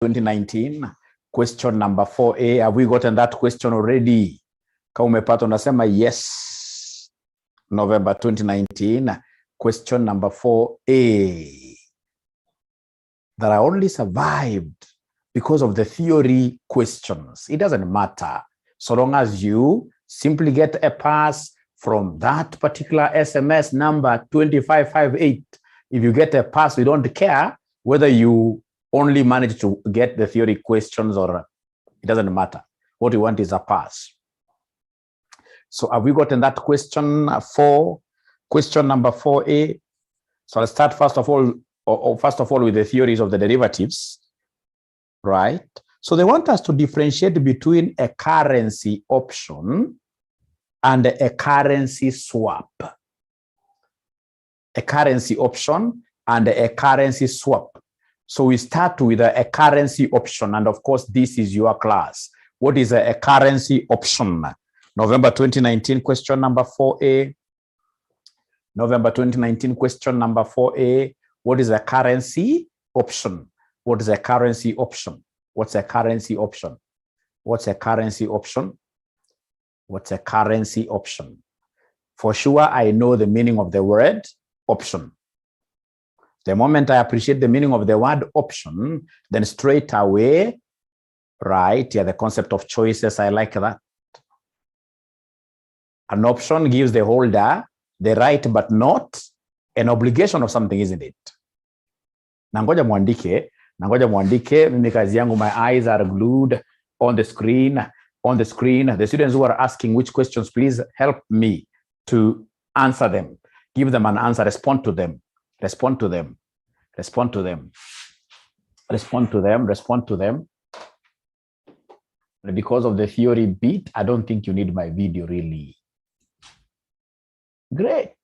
2019, question number 4A. Have we gotten that question already? Kama umepata unasema yes. November 2019, question number 4A. That I only survived because of the theory questions. It doesn't matter. So long as you simply get a pass from that particular SMS number 2558. If you get a pass, we don't care whether you only manage to get the theory questions or it doesn't matter. What we want is a pass. So have we gotten that question number 4A? So I'll start first of all with the theories of the derivatives, right? So they want us to differentiate between a currency option and a currency swap. A currency option and a currency swap. So we start with a currency option, and of course, this is your class. What is a currency option? November 2019, question number 4A. November 2019, question number 4A. What is a currency option? What is a currency option? What's a currency option? What's a currency option? What's a currency option? For sure, I know the meaning of the word option. The moment I appreciate the meaning of the word option, then straight away, right, yeah, the concept of choices, I like that. An option gives the holder the right but not an obligation of something, isn't it? Nangoja mwandike, mimi kazi yangu, my eyes are glued on the screen. The students who are asking which questions, please help me to answer them. Give them an answer, respond to them. Because of the theory bit, I don't think you need my video really. Great.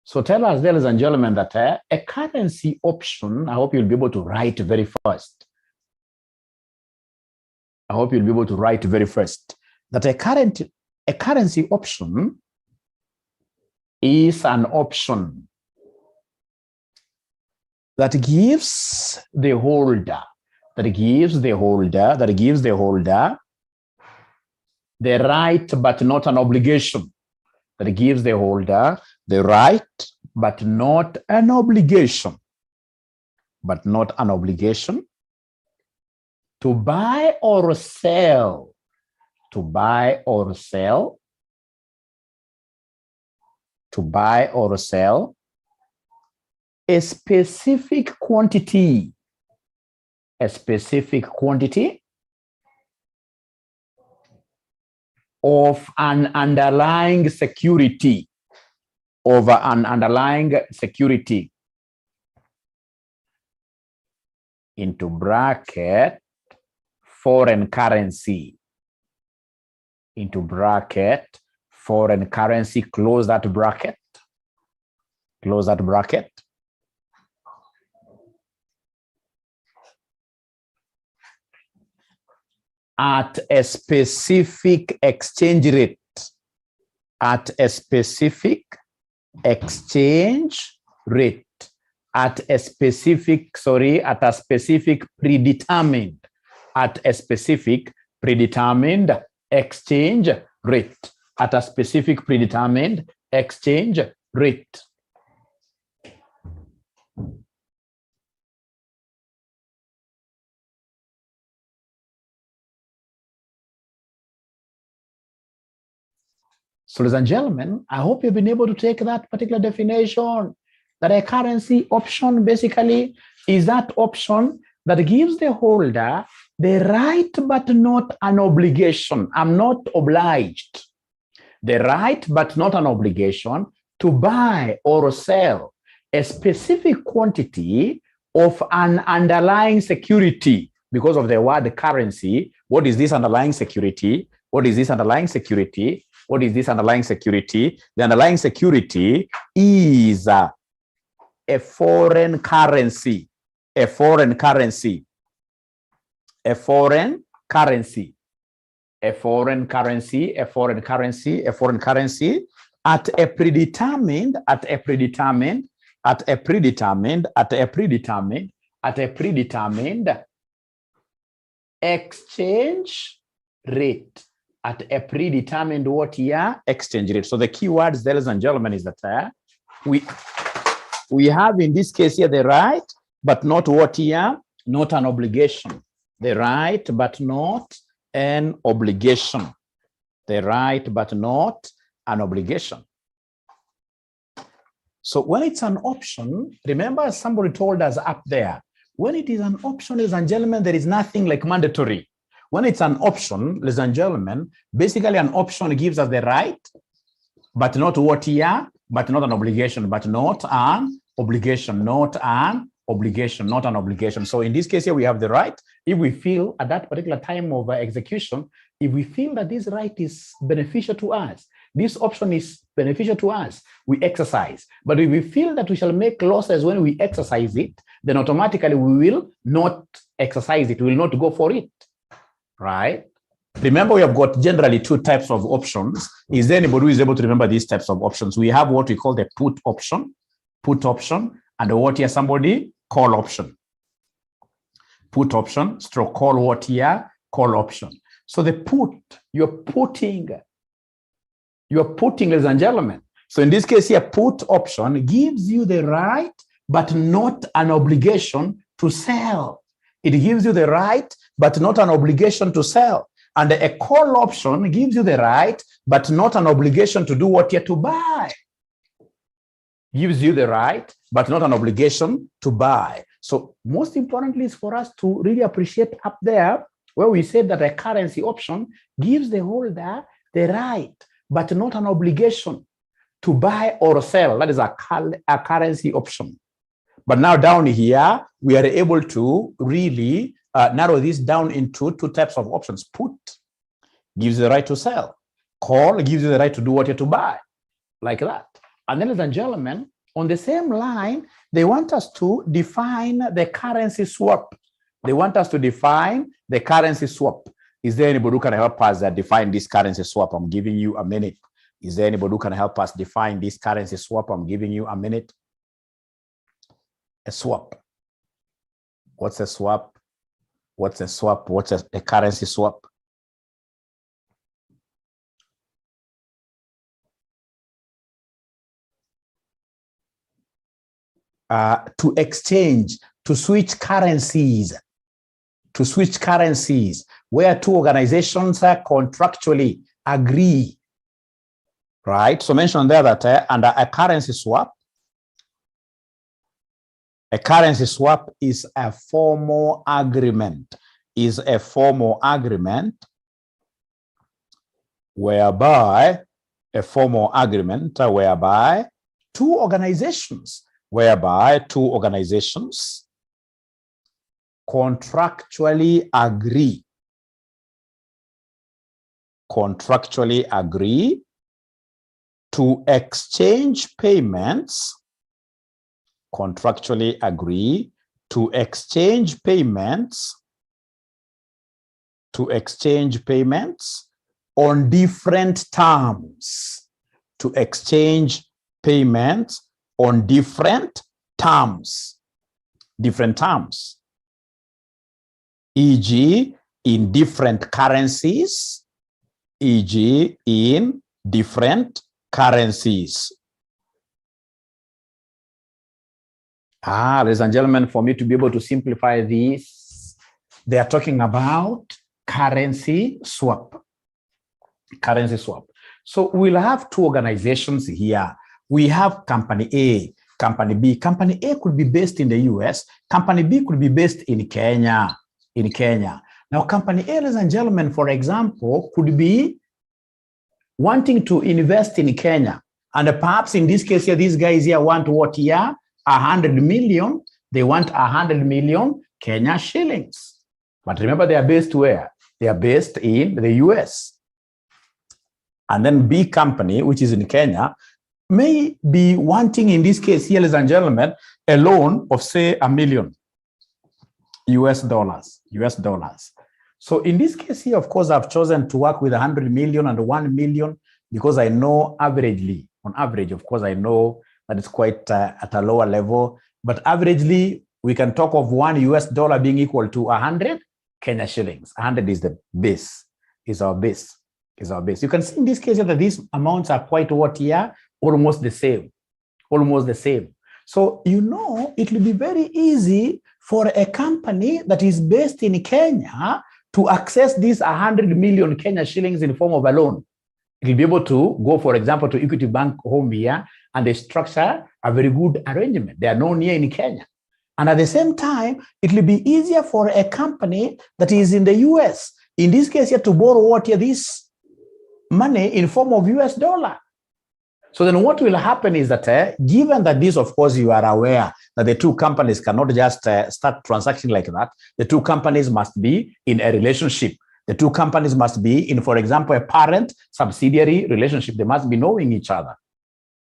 So tell us, ladies and gentlemen, that a currency option, I hope you'll be able to write very fast. That a currency option is an option that gives the holder the right but not an obligation. That gives the holder the right but not an obligation. To buy or sell. A specific quantity of an underlying security into bracket foreign currency, close that bracket. At a specific exchange rate. At a specific predetermined exchange rate. So, ladies and gentlemen, I hope you've been able to take that particular definition, that a currency option basically is that option that gives the holder the right but not an obligation. I'm not obliged. The right but not an obligation to buy or sell a specific quantity of an underlying security. Because of the word currency, what is this underlying security? The underlying security is a foreign currency. a foreign currency at a predetermined exchange rate. At a predetermined what year? Exchange rate. So the key words, ladies and gentlemen, is that we have in this case here the right, but not what year? Not an obligation. The right, but not an obligation. The right, but not an obligation. So when it's an option, remember somebody told us up there, when it is an option, ladies and gentlemen, there is nothing like mandatory. When it's an option, ladies and gentlemen, basically an option gives us the right, but not what year, but not an obligation, but not an obligation, not an obligation, not an obligation. So in this case here, we have the right. If we feel at that particular time of execution, if we feel that this right is beneficial to us, this option is beneficial to us, we exercise. But if we feel that we shall make losses when we exercise it, then automatically we will not exercise it, we will not go for it, right? Remember, we have got generally two types of options. Is there anybody who is able to remember these types of options? We have what we call the put option, and what here somebody call option. Put option, stroke call what here? Call option. So the put, you're putting, ladies and gentlemen. So in this case here, put option gives you the right, but not an obligation to sell. It gives you the right, but not an obligation to sell. And a call option gives you the right, but not an obligation to do what you're to buy. Gives you the right, but not an obligation to buy. So most importantly is for us to really appreciate up there where we said that a currency option gives the holder the right, but not an obligation to buy or sell. That is a currency option. But now down here, we are able to really narrow this down into two types of options. Put gives you the right to sell. Call gives you the right to do what you're to buy, like that. And then, ladies and gentlemen, on the same line, they want us to define the currency swap. They want us to define the currency swap. Is there anybody who can help us define this currency swap? I'm giving you a minute. Is there anybody who can help us define this currency swap? I'm giving you a minute. A swap. What's a swap? What's a swap? What's a currency swap? To exchange, to switch currencies, where two organizations contractually agree, right? So mention there that under a currency swap is a formal agreement, whereby two organizations contractually agree to exchange payments, on different terms, on different terms, e.g. in different currencies, Ladies and gentlemen, for me to be able to simplify this, they are talking about currency swap. So we'll have two organizations here. We have company A, company B. Company A could be based in the US. Company B could be based in Kenya. Now, company A, ladies and gentlemen, for example, could be wanting to invest in Kenya. And perhaps in this case here, these guys here want what here? 100 million. They want 100 million Kenya shillings. But remember, they are based where? They are based in the US. And then B company, which is in Kenya, may be wanting, in this case here, ladies and gentlemen, a loan of, say, $1 million US dollars. So in this case here, of course, I've chosen to work with 100 million and 1 million because I know averagely, on average, of course, I know that it's quite at a lower level, but averagely, we can talk of $1 being equal to 100 Kenya shillings. 100 is the base, is our base. You can see in this case that these amounts are quite what here, almost the same. So, you know, it will be very easy for a company that is based in Kenya to access these 100 million Kenya shillings in form of a loan. It will be able to go, for example, to Equity Bank home here, and they structure a very good arrangement. They are known here in Kenya. And at the same time, it will be easier for a company that is in the US, in this case here, to borrow what here, this money in form of US dollar. So then what will happen is that, given that this, of course, you are aware that the two companies cannot just start transacting like that, the two companies must be in a relationship. The two companies must be in, for example, a parent-subsidiary relationship. They must be knowing each other,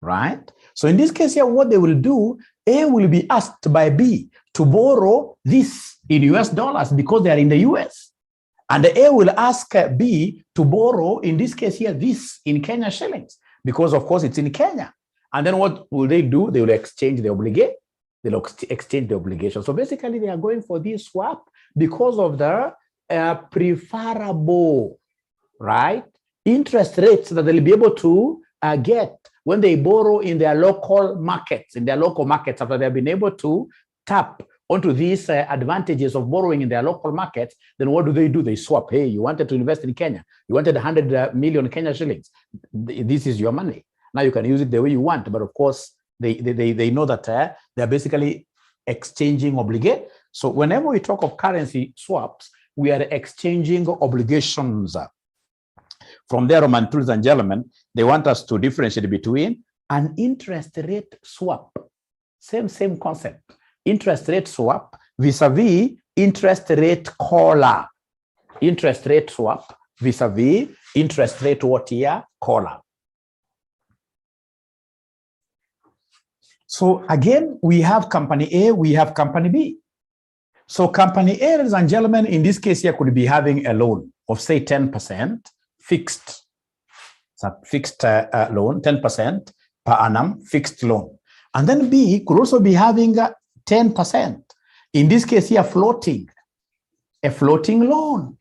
right? So in this case here, what they will do, A will be asked by B to borrow this in US dollars because they are in the US. And A will ask B to borrow, in this case here, this in Kenya shillings, because of course it's in Kenya. And then what will they do? They will exchange the obligation. They'll exchange the obligation. So basically they are going for this swap because of the preferable, right, interest rates that they'll be able to get when they borrow in their local markets, after they've been able to tap onto these advantages of borrowing in their local markets. Then what do? They swap. Hey, you wanted to invest in Kenya. You wanted 100 million Kenya shillings. This is your money. Now you can use it the way you want. But of course, they know that they're basically exchanging obligation. So whenever we talk of currency swaps, we are exchanging obligations. From there, ladies and gentlemen, they want us to differentiate between an interest rate swap. Same concept. Interest rate swap vis-a-vis interest rate collar. Interest rate swap vis-a-vis interest rate what here? Collar. So again, we have company A, we have company B. So company A, ladies and gentlemen, in this case here could be having a loan of say 10% fixed. It's a fixed loan, 10% per annum fixed loan. And then B could also be having 10%. In this case here, floating. A floating loan.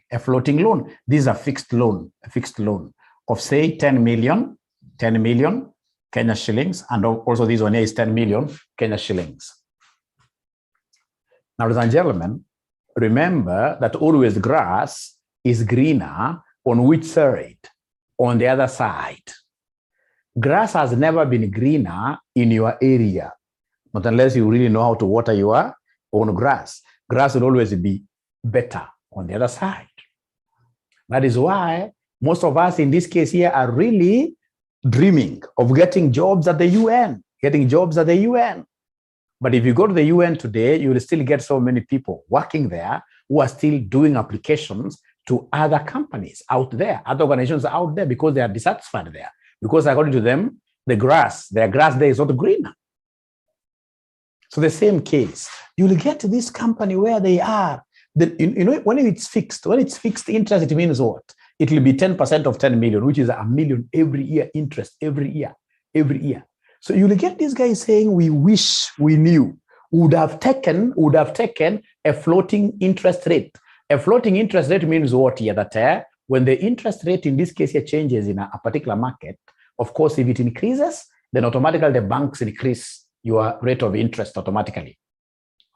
This is a fixed loan of say 10 million Kenya shillings. And also this one here is 10 million Kenya shillings. Now, ladies and gentlemen, remember that always grass is greener on which side? On the other side. Grass has never been greener in your area, not unless you really know how to water your own grass. Grass will always be better on the other side. That is why most of us in this case here are really dreaming of getting jobs at the UN, But if you go to the UN today, you will still get so many people working there who are still doing applications to other companies out there, other organizations out there, because they are dissatisfied there. Because according to them, their grass there is not greener. So the same case, you will get this company where they are. When it's fixed interest, it means what? It will be 10% of 10 million, which is $1 million every year interest, every year. So you will get these guys saying, we wish we knew, would have taken a floating interest rate. A floating interest rate means what here? That when the interest rate in this case here changes in a particular market, of course, if it increases, then automatically the banks increase your rate of interest automatically,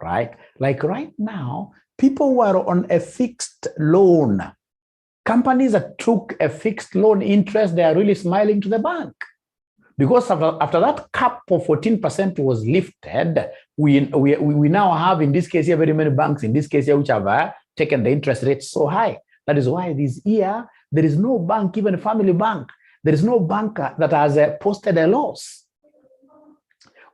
right? Like right now, people who are on a fixed loan, companies that took a fixed loan interest, they are really smiling to the bank. Because after that cap of 14% was lifted, we now have, in this case here, very many banks, in this case here, which have taken the interest rate so high. That is why this year, there is no bank, even a family bank, there is no bank that has posted a loss.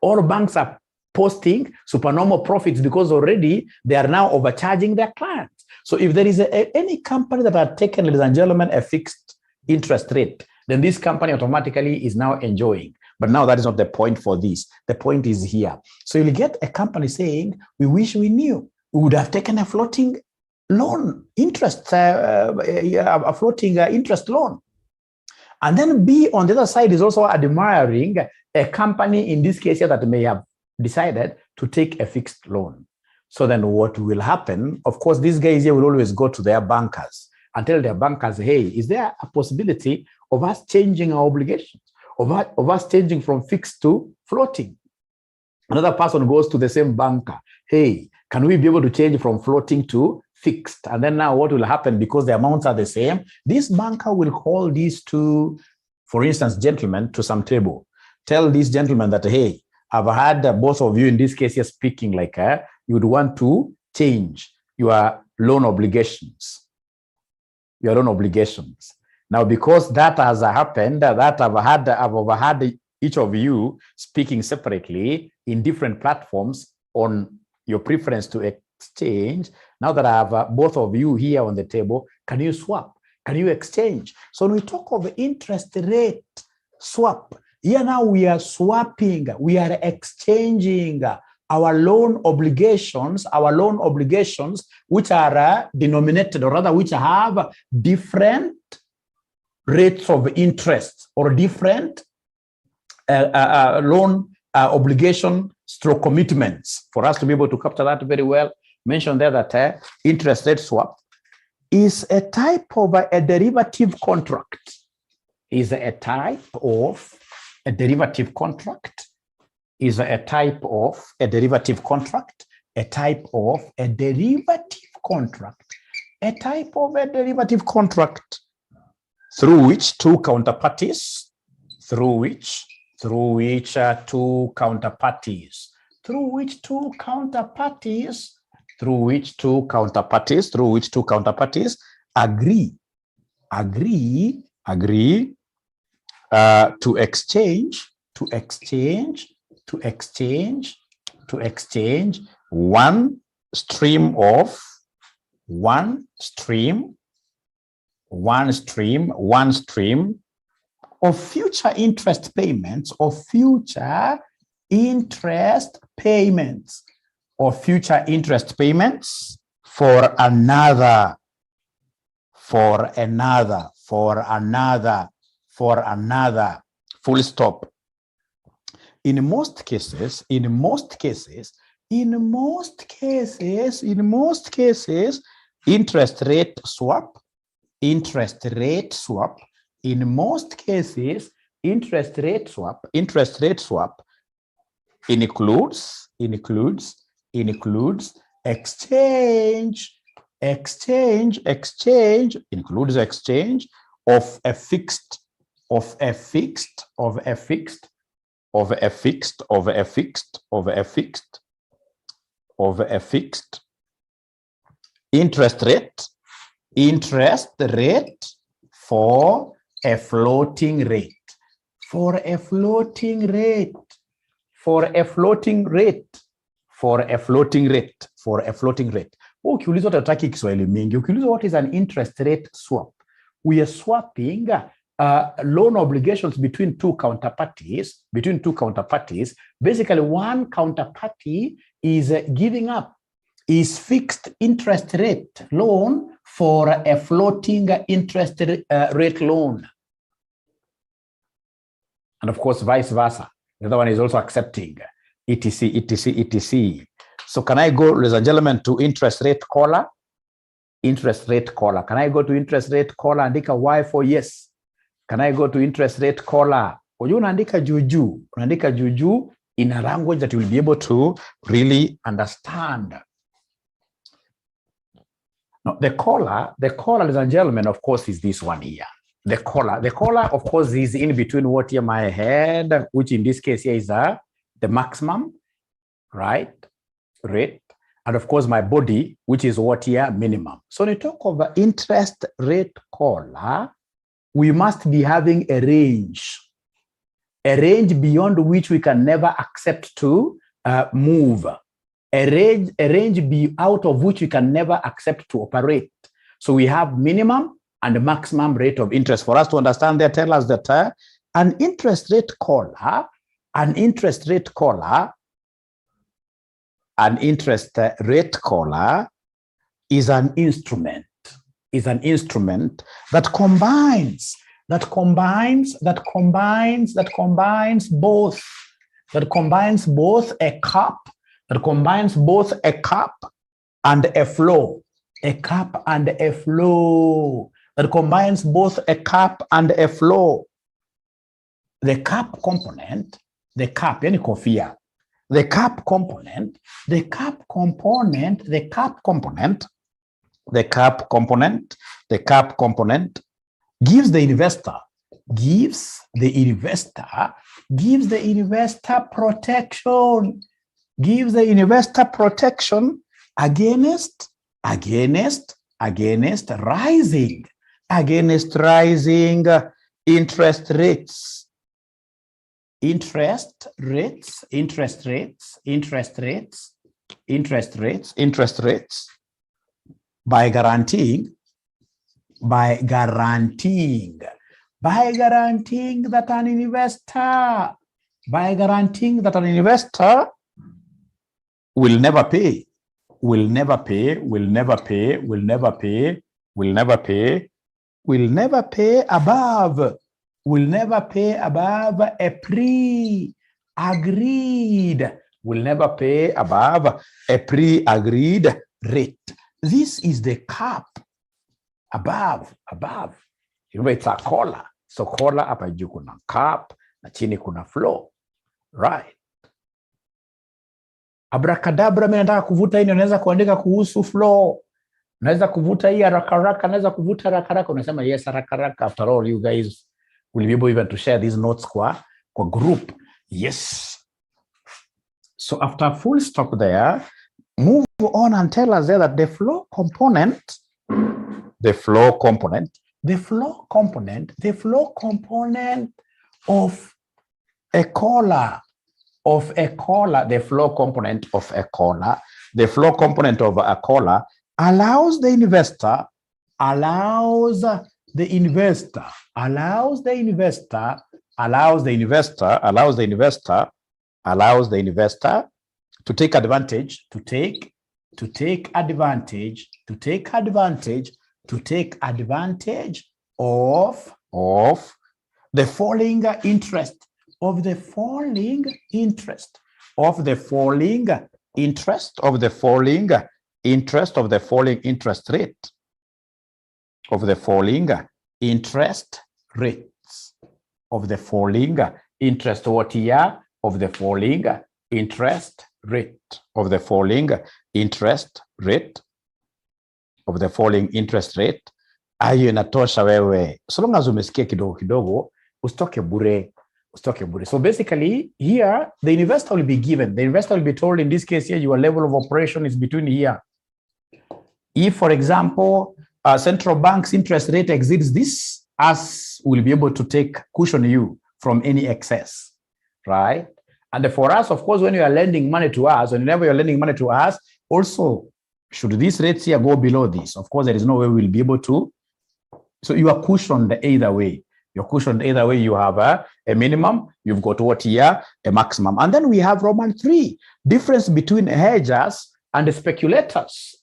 All banks are posting supernormal profits because already they are now overcharging their clients. So if there is any company that has taken, ladies and gentlemen, a fixed interest rate, then this company automatically is now enjoying. But now that is not the point for this. The point is here. So you'll get a company saying, we wish we knew. We would have taken a floating loan interest, a floating interest loan. And then B on the other side is also admiring a company in this case here that may have decided to take a fixed loan. So then what will happen, of course, these guys here will always go to their bankers and tell their bankers, hey, is there a possibility of us changing our obligations, of us changing from fixed to floating? Another person goes to the same banker, hey, can we be able to change from floating to fixed? And then now what will happen, because the amounts are the same, this banker will call these two, for instance, gentlemen to some table, tell these gentlemen that, hey, I've had both of you in this case, you're speaking like you would want to change your loan obligations. Your loan obligations. Now, because that has happened, that I've overheard each of you speaking separately in different platforms on your preference to exchange. Now that I have both of you here on the table, can you swap? Can you exchange? So when we talk of interest rate swap, here now we are swapping, we are exchanging our loan obligations, which are denominated, or rather which have different rates of interest or different loan obligation stroke commitments. For us to be able to capture that very well, mention there that interest rate swap is a type of a derivative contract. Is a type of a derivative contract. Is a type of a derivative contract. A type of a derivative contract. A type of a derivative contract through which two counterparties, through which two counterparties agree to exchange one stream of future interest payments, for another, full stop. In most cases, interest rate swap, includes exchange of a fixed interest rate for a floating rate. Ukiulizwa tataki Kiswahili mingi, ukiulizwa what is an interest rate swap, we are swapping loan obligations between two counterparties. Basically, one counterparty is giving up his fixed interest rate loan for a floating interest rate loan. And of course, vice versa. The other one is also accepting etc. So can I go, ladies and gentlemen, to interest rate caller? Can I go to interest rate caller? Andika Y for yes. Can I go to interest rate caller? Unaandika juju in a language that you will be able to really understand. Now, the caller, ladies and gentlemen, of course, is this one here. The caller, of course, is in between what here my head, which in this case here is the maximum, right, rate, and of course my body, which is what here minimum. So when you talk of interest rate caller, we must be having a range beyond which we can never accept to move. A range be out of which we can never accept to operate. So we have minimum and maximum rate of interest. For us to understand, they tell us that an interest rate caller is an instrument, that combines both a cup and a flow, that combines both a cup and a flow. The cup component, yani kofia, the cup component gives the investor protection against rising interest rates by guaranteeing that an investor will never pay above a pre-agreed rate. This is the cap above. Remember, it's a collar. So collar hapa juu kuna cap na chini kuna flow. Right. Abracadabra, mimi nataka kuvuta hii, naweza kuandika kuhusu flow. Naweza kuvuta hii haraka, naweza kuvuta haraka. Unasema yes, haraka. After all, you guys will be able even to share these notes kwa group. Yes. So after full stop there, move on and tell us there that the flow component of a collar, allows the investor to take advantage of the falling interest Ayo inatosha wewe. So long as umesikia kidogo, usitoke bure. So basically here the investor will be told, in this case here, your level of operation is between here. If, for example, central bank's interest rate exceeds this, us will be able to cushion you from any excess, right? And for us, of course, when you are lending money to us, whenever you're lending money to us, also, should these rates here go below this, of course, there is no way we'll be able to. So you are cushioned either way. You have a minimum, you've got what here, a maximum. And then we have Roman 3, difference between hedgers and speculators.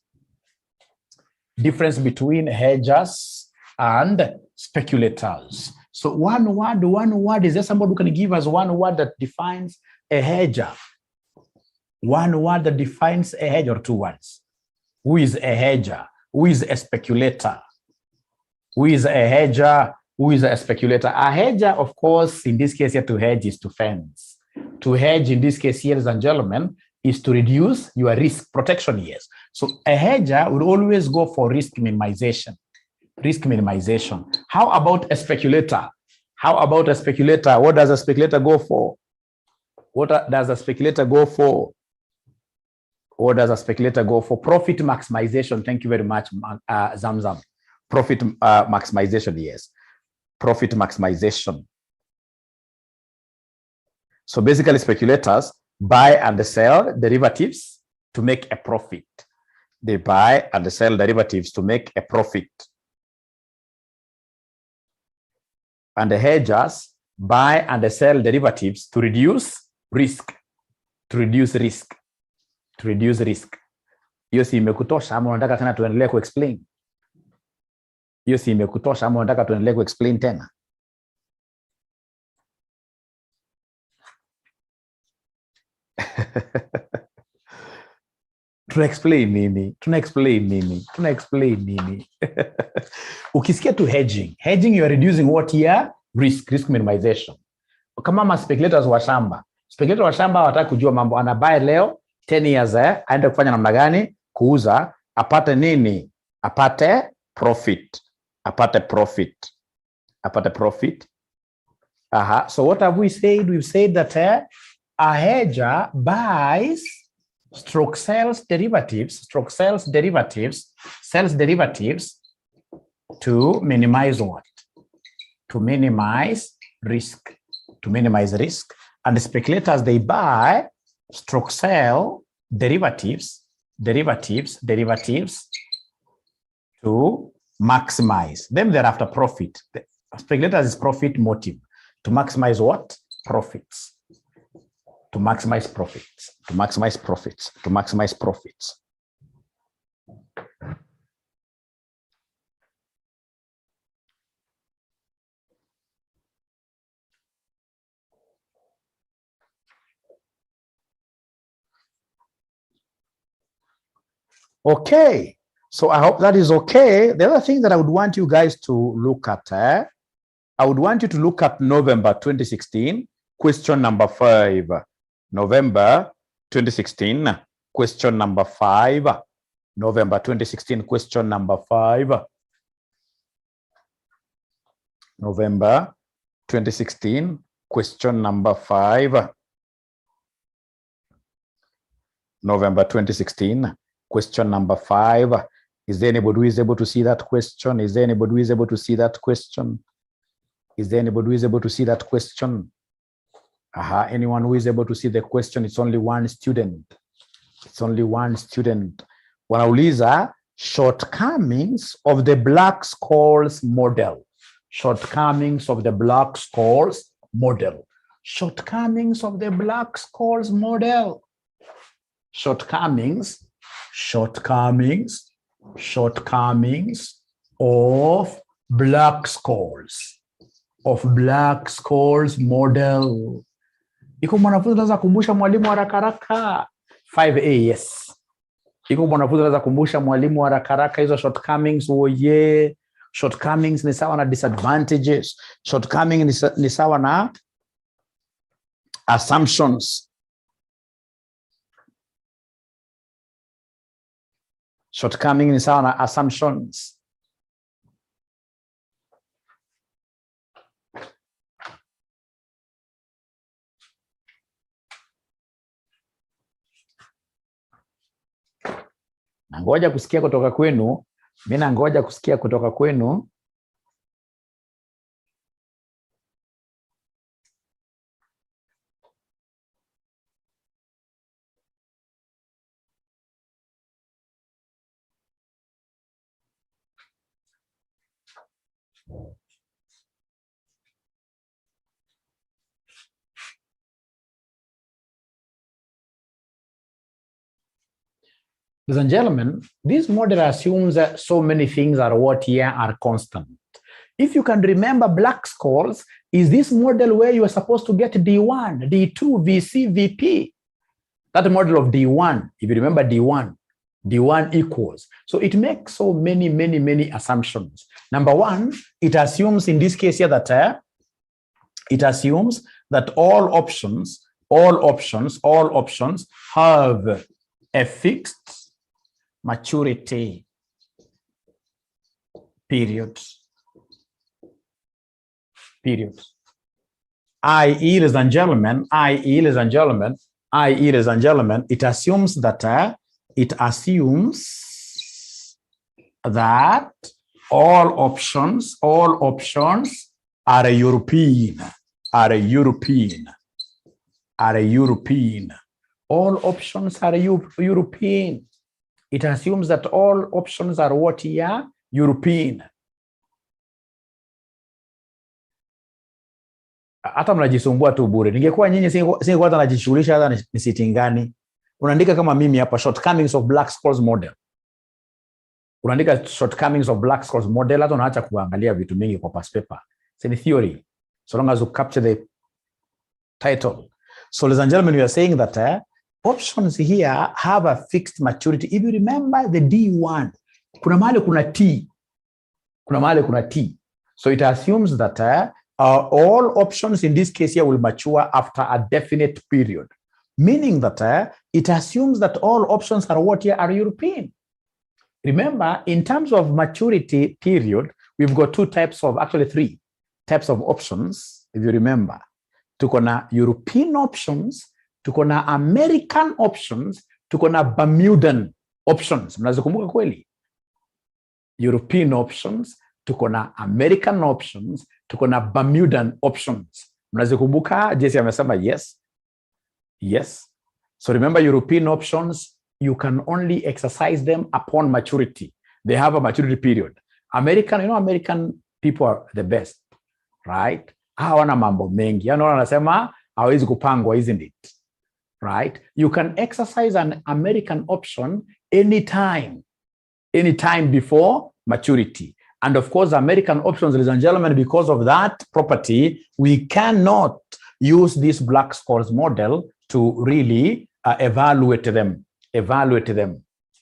So one word, is there somebody who can give us one word that defines a hedger? One word that defines a hedger, or two words? Who is a hedger? Who is a speculator? Who is a hedger? Who is a speculator? A hedger, of course, in this case here, to hedge is to fence. To hedge, in this case, ladies and gentlemen, is to reduce your risk protection years. So a hedger would always go for risk minimization. How about a speculator? What does a speculator go for? Profit maximization. Thank you very much, Zamzam. Profit maximization, yes. Profit maximization. So basically, speculators buy and sell derivatives to make a profit. They buy and sell derivatives to make a profit. And the hedgers buy and sell derivatives to reduce risk. Hiyo si imekutosha ama unataka tena tuendelee kuexplain? Hiyo si imekutosha ama unataka tuendelee kuexplain tena? Tuna explain nini? Ukisikia tu hedging, you are reducing what here? Risk minimization. Kama speculators wa shamba. Speculator wa shamba hawataka kujua mambo, ana buy leo 10 years aende kufanya namna gani? Kuuza, apate nini? Apate profit. So what have we said? We've said that a hedger buys stroke sells derivatives to minimize what? To minimize risk. And the speculators, they buy stroke sell derivatives to maximize. Then they're after profit. The speculators is profit motive. To maximize what? Profits. To maximize profits. Okay, so I hope that is okay. The other thing that I would want you guys to look at, I would want you to look at November 2016, question number 5. November 2016, question number 5. November 2016, question number 5. November 2016, question number 5. November 2016, question number 5. Is there anybody who is able to see that question? Anyone who is able to see the question? It's only one student. Wanauliza shortcomings of the Black-Scholes model. Shortcomings of the Black-Scholes model. Shortcomings of Black-Scholes model. Shortcomings of Black-Scholes model. Iko mwanafunzi anaweza kukumbusha mwalimu haraka haraka? 5A, yes. Iko mwanafunzi anaweza kukumbusha mwalimu haraka haraka hizo shortcomings? Oye, shortcomings ni sawa na disadvantages. Shortcomings ni sawa na assumptions. Shortcoming ni sawa na assumptions. Nangoja kusikia kutoka kwenu. Mimi nangoja kusikia kutoka kwenu. Ladies and gentlemen, this model assumes that so many things are what here are constant. If you can remember, Black-Scholes is this model where you are supposed to get D1, D2, VC, VP. That model of D1, if you remember D1 equals. So it makes so many assumptions. Number one, it assumes in this case here that it assumes that all options have a fixed maturity periods. I.e., ladies and gentlemen, it assumes that all options are European. All options are European. It assumes that all options are what here? European. Hata mnajisumbua tu bure. Ningekuwa nyinyi singekuwa hata najishughulisha hata ni sitting gani. unaandika kama mimi hapa, shortcomings of Black-Scholes model. Unaandika shortcomings of Black-Scholes model, hata unaacha kuangalia vitu mingi kwa past paper. It's in theory, so long as you capture the title. So ladies and gentlemen, we are saying that options here have a fixed maturity. If you remember the D1, kuna mahali kuna T. Kuna mahali kuna T. So it assumes that all options in this case here will mature after a definite period. Meaning that it assumes that all options are what here are European. Remember, in terms of maturity period, we've got actually three types of options, if you remember. Tuko na European options, tuko na American options, tuko na Bermudan options. Mnazikumbuka kweli? European options, tuko na American options, tuko na Bermudan options. Mnazikumbuka? Jesse amesema yes. Yes. So remember, European options, you can only exercise them upon maturity. They have a maturity period. American people are the best, right? Hawana mambo mengi. Wanasema hawezi kupangwa, isn't it? Right? You can exercise an American option anytime before maturity. And of course, American options, ladies and gentlemen, because of that property, we cannot use this Black-Scholes model to really evaluate them.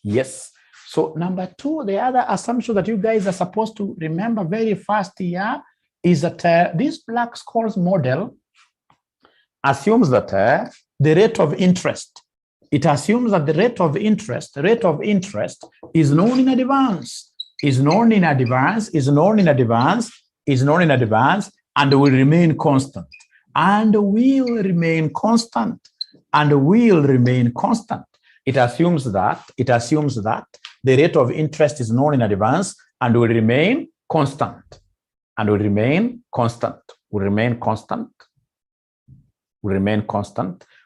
Yes. So number two, the other assumption that you guys are supposed to remember very fast here is that this Black-Scholes model assumes that the rate of interest, it assumes that the rate of interest is known in advance, and will remain constant. It assumes that the rate of interest is known in advance and will remain constant. Will remain constant.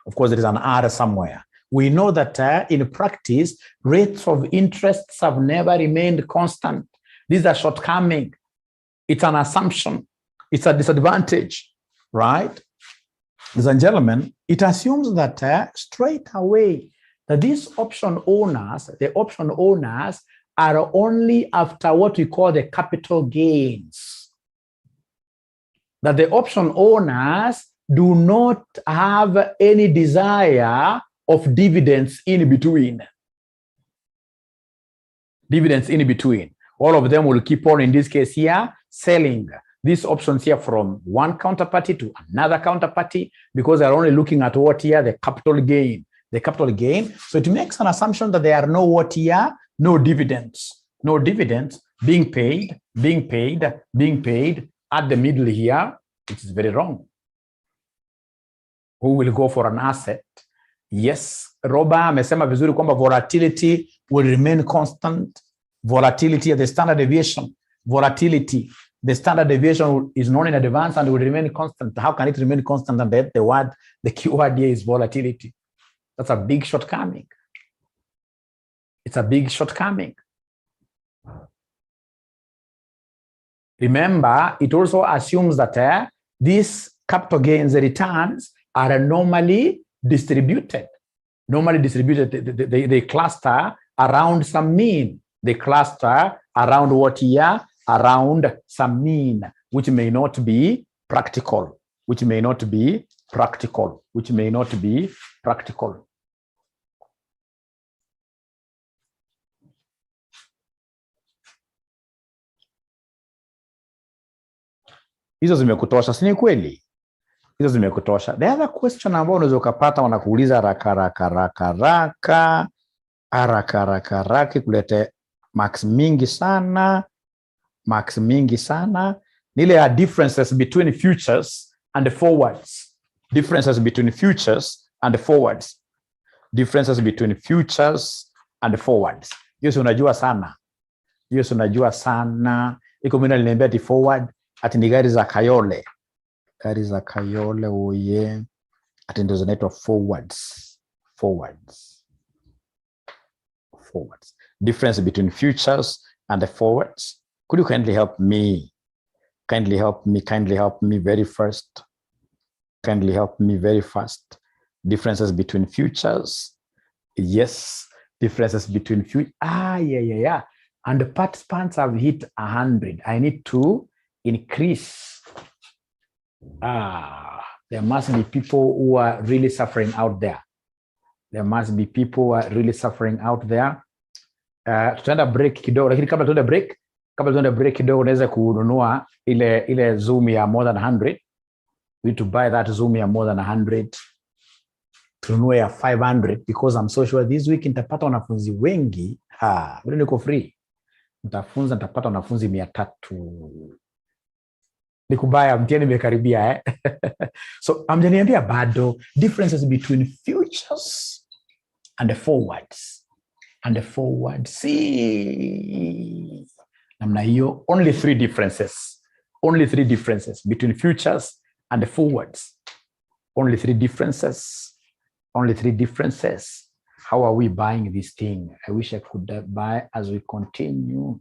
Of course, there is an R somewhere. We know that in practice, rates of interests have never remained constant. These are shortcoming. It's an assumption. It's a disadvantage, right? Ladies and gentlemen, it assumes that straight away that these option owners, are only after what we call the capital gains. That the option owners do not have any desire of dividends in between. All of them will keep on, in this case here, selling these options here from one counterparty to another counterparty because they're only looking at what here, the capital gain. So it makes an assumption that there are no dividends being paid at the middle here, which is very wrong. Who will go for an asset? Yes, Roba amesema vizuri kwamba volatility will remain constant. Volatility, the standard deviation, the standard deviation is known in advance and will remain constant. How can it remain constant? And the keyword here is volatility. That's a big shortcoming. It's a big shortcoming. Remember, it also assumes that these capital gains, the returns, are normally distributed. They cluster around some mean. They cluster around what here? Around some mean, which may not be practical. Hizo zimekutosha, si ni kweli? Hizo zimekutosha. The other question ambayo unaweza kupata wanakuuliza haraka kulete marks mingi sana. Ni ile differences between futures and forwards. Hiyo unajua sana. Iko mimi niliambia ati forward ati ni gari za Kayole. Oye. Ati ndio zinaitwa forwards. Difference between futures and the forwards. Could you kindly help me? Kindly help me very fast. Differences between futures Yes, differences between future. Yeah. And the participants have hit 100. I need to increase. There must be people who are really suffering out there. There must be people who are really suffering out there. Tutaenda break kidogo, lakini kabla tuende break kidogo, unaweza kununua ile Zoom ya more than 100. We need to buy that Zoom ya more than 100. Tununue ya 500 because I'm so sure this week nitapata wanafunzi wengi. Bado niko free. Nitapata wanafunzi 300. Nikubaya, mtihani imekaribia So amjaniambia bado differences between futures and the forwards. See, namna hiyo, only 3 differences. Only 3 differences between futures and the forwards. Only 3 differences. Only 3 differences. How are we buying this thing? I wish I could buy as we continue.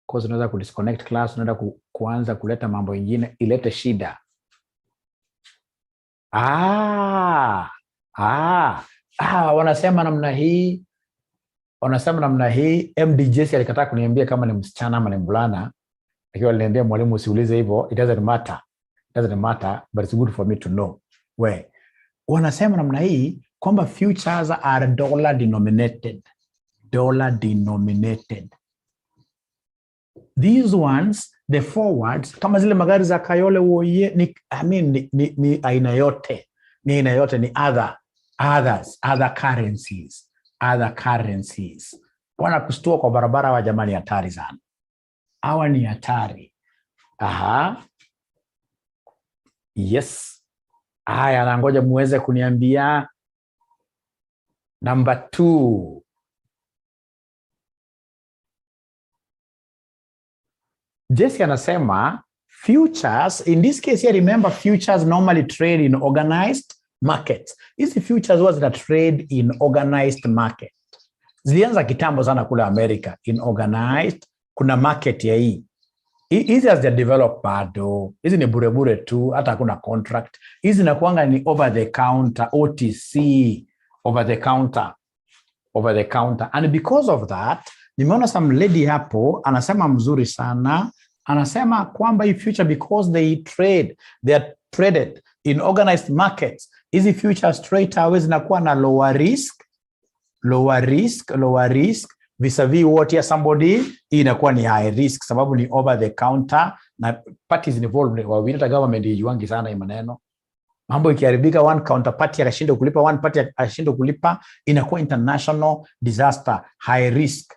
Because unaweza kudisconnect class, unaweza kuanza kuleta mambo mengine ilete shida. Wanasema namna hii. MD Jesse alikataa kuniambia kama ni msichana ama ni mvulana. Akiwa aliniambia mwalimu usiulize hivyo. It doesn't matter, but it's good for me to know. Wanasema namna hii kwamba futures are dollar denominated. These ones, the forwards, kama zile magari za Kayole woye, ni aina yote. Ni other currencies. Wana kustua kwa barabara wa jamani hatari sana. Hawa ni hatari. Yes. Na ngoja muweze kuniambia number 2. Jesse anasema futures, in this case here, remember futures normally trade in organized markets. Hizi futures was that trade in organized market. Zilianza kitambo sana kule America in organized, kuna market ya hii. Hizi has the developed bado. Hizi ni bure tu, hata hakuna contract. Hizi nakuanga ni over the counter, OTC, over the counter. And because of that, nimeona some lady hapo anasema mzuri sana. Anasema kwamba hii future, because they are traded in organized markets, hizi future straight away zinakuwa na lower risk vis-a-vis what ya somebody, hii inakuwa ni high risk sababu ni over the counter na parties involved. Hata government ijuangi sana hii maneno. Mambo ikiharibika, one counterparty akashindwa kulipa, one party akashindwa kulipa, inakuwa international disaster. High risk.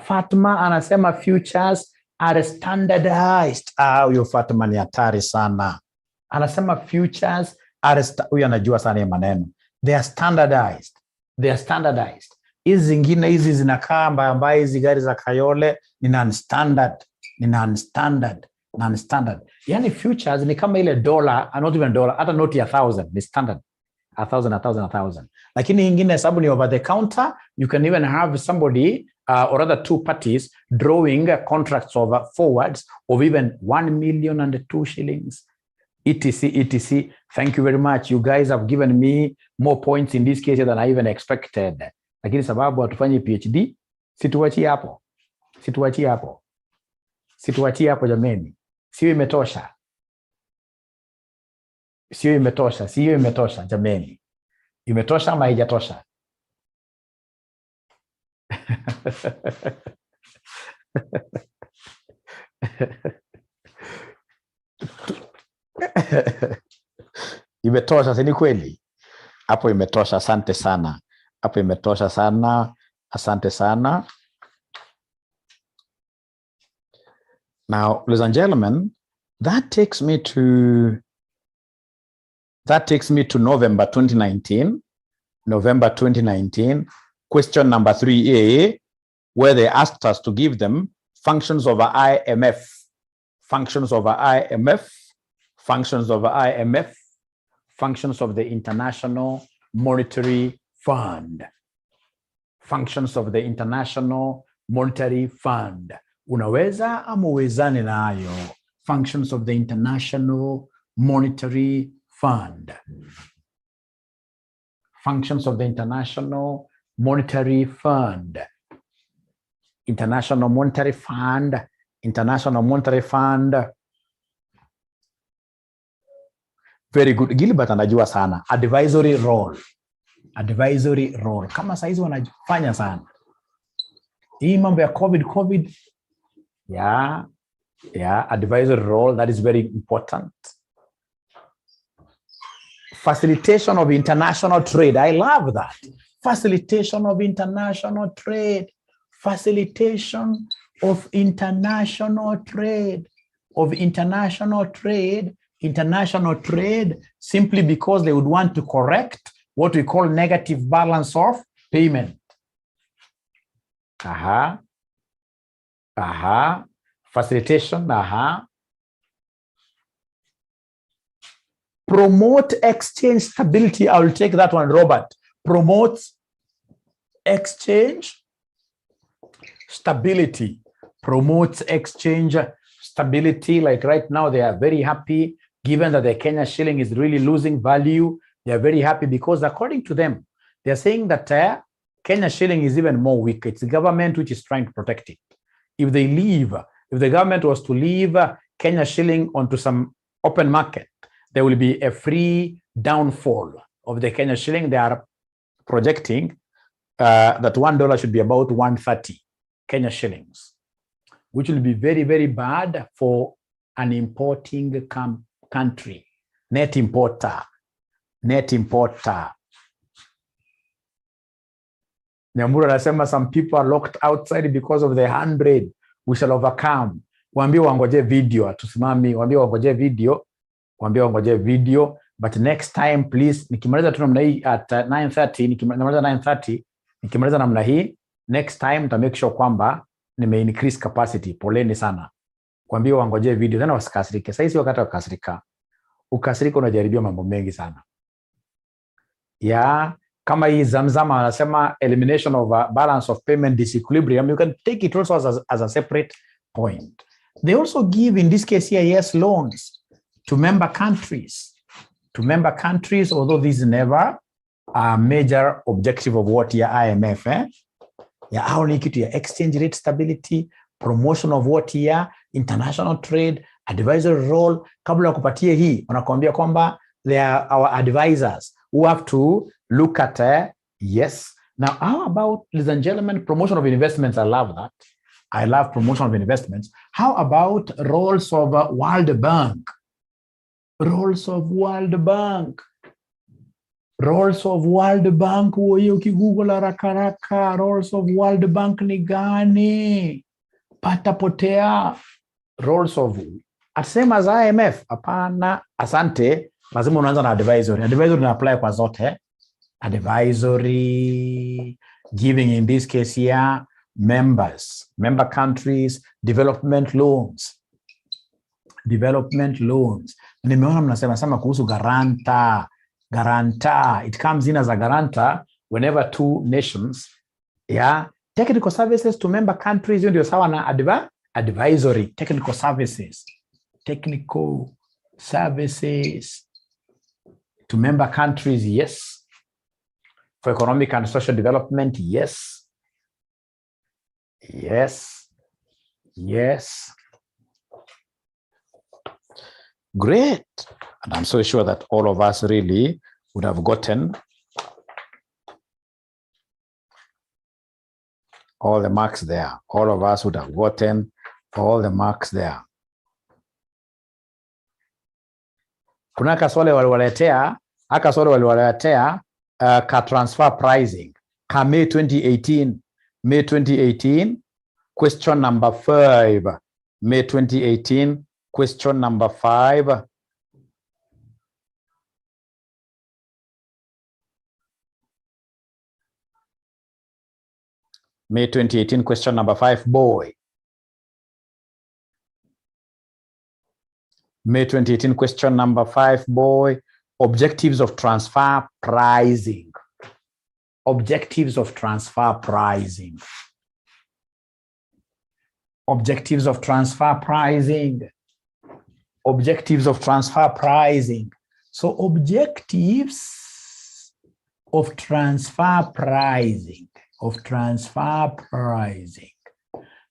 Fatma anasema futures are standardized. Huyo Fatma ni hatari sana. Anasema futures are huyo anajua sana hii maneno. They are standardized. Hizi zingine hizi zinakaa mbaya, hizi gari za Kayole ni non-standard. Yani futures ni kama ile dollar, not even dollar, hata noti ya 1000 ni standard. 1000. Lakini ingine sababu ni over the counter, you can even have somebody or other 2 parties drawing contracts over forwards of even 1 million and 2 shillings. etc. Thank you very much. You guys have given me more points in this case than I even expected. Lakini sababu hatufanyi PhD, situachi hapo jameni. Sio imetosha jameni. Imetosha ama haijatosha? Imetosha, si ni kweli? Hapo imetosha, asante sana. Asante sana. Now, ladies and gentlemen, that takes me to November 2019, question number 3A, where they asked us to give them functions over IMF, functions of the International Monetary Fund, functions of the International Monetary Fund. Unaweza ama uwezane nayo. Functions of the International Monetary Fund. Functions of the International Monetary Fund. International Monetary Fund. International Monetary Fund. Very good. Gilbert anajua sana. Advisory role. Advisory role. Kama saizi wanafanya sana. Hii mambo ya COVID. Yeah. Advisory role. That is very important. Facilitation of international trade. I love that. Facilitation of international trade. Facilitation of international trade. International trade, simply because they would want to correct what we call negative balance of payment. Facilitation. Promote exchange stability. I will take that one, Robert. Promotes exchange stability. Promotes exchange stability. Like right now, they are very happy, given that the Kenya shilling is really losing value. They are very happy because, according to them, they are saying that Kenya shilling is even more weak. It's the government which is trying to protect it. If the government was to leave Kenya shilling onto some open market, there will be a free downfall of the Kenya shilling. They are projecting that $1 should be about 130 Kenya shillings, which will be very, very bad for an importing country. Net importer. Nyambura anasema some people are locked outside because of the 100. We shall overcome. Waambie wangoje video, tusimami. Waambie wangoje video. But next time, please, nikimaliza tu namna hii at 9:30, nikimaliza namna hii, next time ta make sure kwamba nime increase capacity. Poleni sana. Waambie wangoje video, tena wasikasirike. Sasa hizi wakati wakasirika. Ukasirika unajaribia mambo mengi sana. Kama hii Zamzama anasema elimination of balance of payment disequilibrium, you can take it also as a separate point. They also give, in this case here, yes, loans to member countries. Although this is never a major objective of what your IMF, only to your exchange rate stability, promotion of what here, international trade, advisory role. Kabla kupatie hii, wanakuambia kwamba they are our advisors who have to look at, yes. Now, how about, ladies and gentlemen, promotion of investments? I love that. I love promotion of investments. How about roles of World Bank? Roles of World Bank. Uyo ukigoogle haraka. Roles of World Bank ni gani? Patapotea. Roles of, asema za IMF, hapana, asante, lazima unaanza na advisory. Advisory na apply kwa zote. Advisory, giving in this case here, member countries, development loans. Nimeona mnasema kuhusu guarantor. It comes in as a guarantor whenever two nations, technical services to member countries, ndio sawa na advisory. Technical services to member countries, yes. For economic and social development, yes. Great. And I'm so sure that all of us really would have gotten all the marks there. All of us would have gotten all the marks there. Kuna kaswale waliwaletea ka transfer pricing. Ka May 2018, question number 5. May 2018, question number 5. May 2018, question number 5, boy. May 2018, question number 5, boy. Objectives of transfer pricing. Objectives of transfer pricing. Objectives of transfer pricing. Objectives of transfer pricing. So objectives of transfer pricing.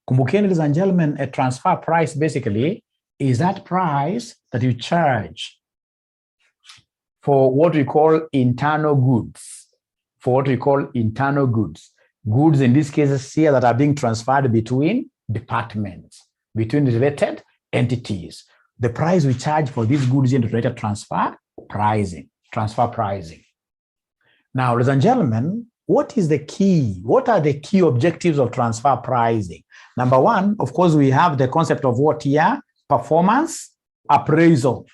Kumbukeni, ladies and gentlemen, a transfer price basically is that price that you charge for what we call internal goods. Goods in these cases here that are being transferred between departments, between related entities. The price we charge for these goods in related transfer pricing. Now, ladies and gentlemen, what is the key? What are the key objectives of transfer pricing? Number one, of course, we have the concept of what here? Performance appraisal.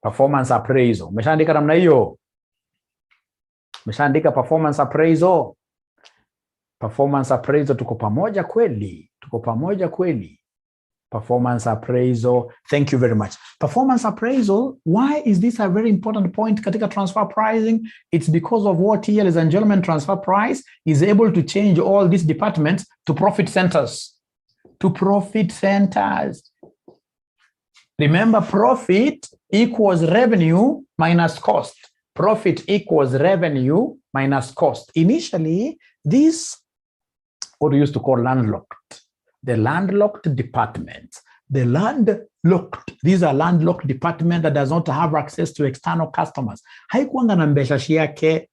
Meshaandika namna hiyo. Performance appraisal, tuko pamoja kweli? Performance appraisal. Thank you very much. Performance appraisal, why is this a very important point katika transfer pricing? It's because of what here, ladies and gentlemen, transfer price is able to change all these departments to profit centers. Remember, profit equals revenue minus cost. Initially, this, what we used to call landlocked. The landlocked departments. These are landlocked department that does not have access to external customers. Haikuanga na mbeshashi yake,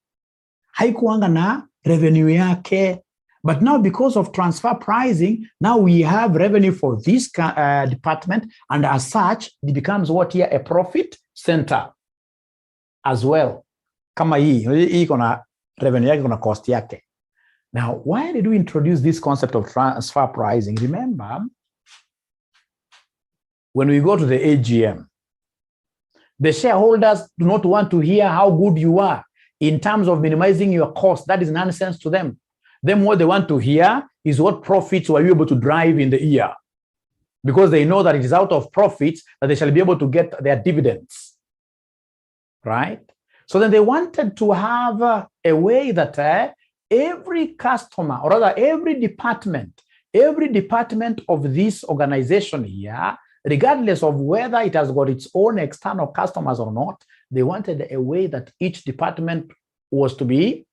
haikuanga na revenue yake. But now, because of transfer pricing, now we have revenue for this department, and as such, it becomes what here? A profit center as well. Kama hii kuna revenue yake, kuna cost yake. Now, why did we introduce this concept of transfer pricing? Remember, when we go to the AGM, the shareholders do not want to hear how good you are in terms of minimizing your cost. That is nonsense to them. What they want to hear is what profits were you able to drive in the year, because they know that it is out of profits that they shall be able to get their dividends, right? So then they wanted to have a way that every customer, or rather every department of this organization here, regardless of whether it has got its own external customers or not, they wanted a way that each department was to be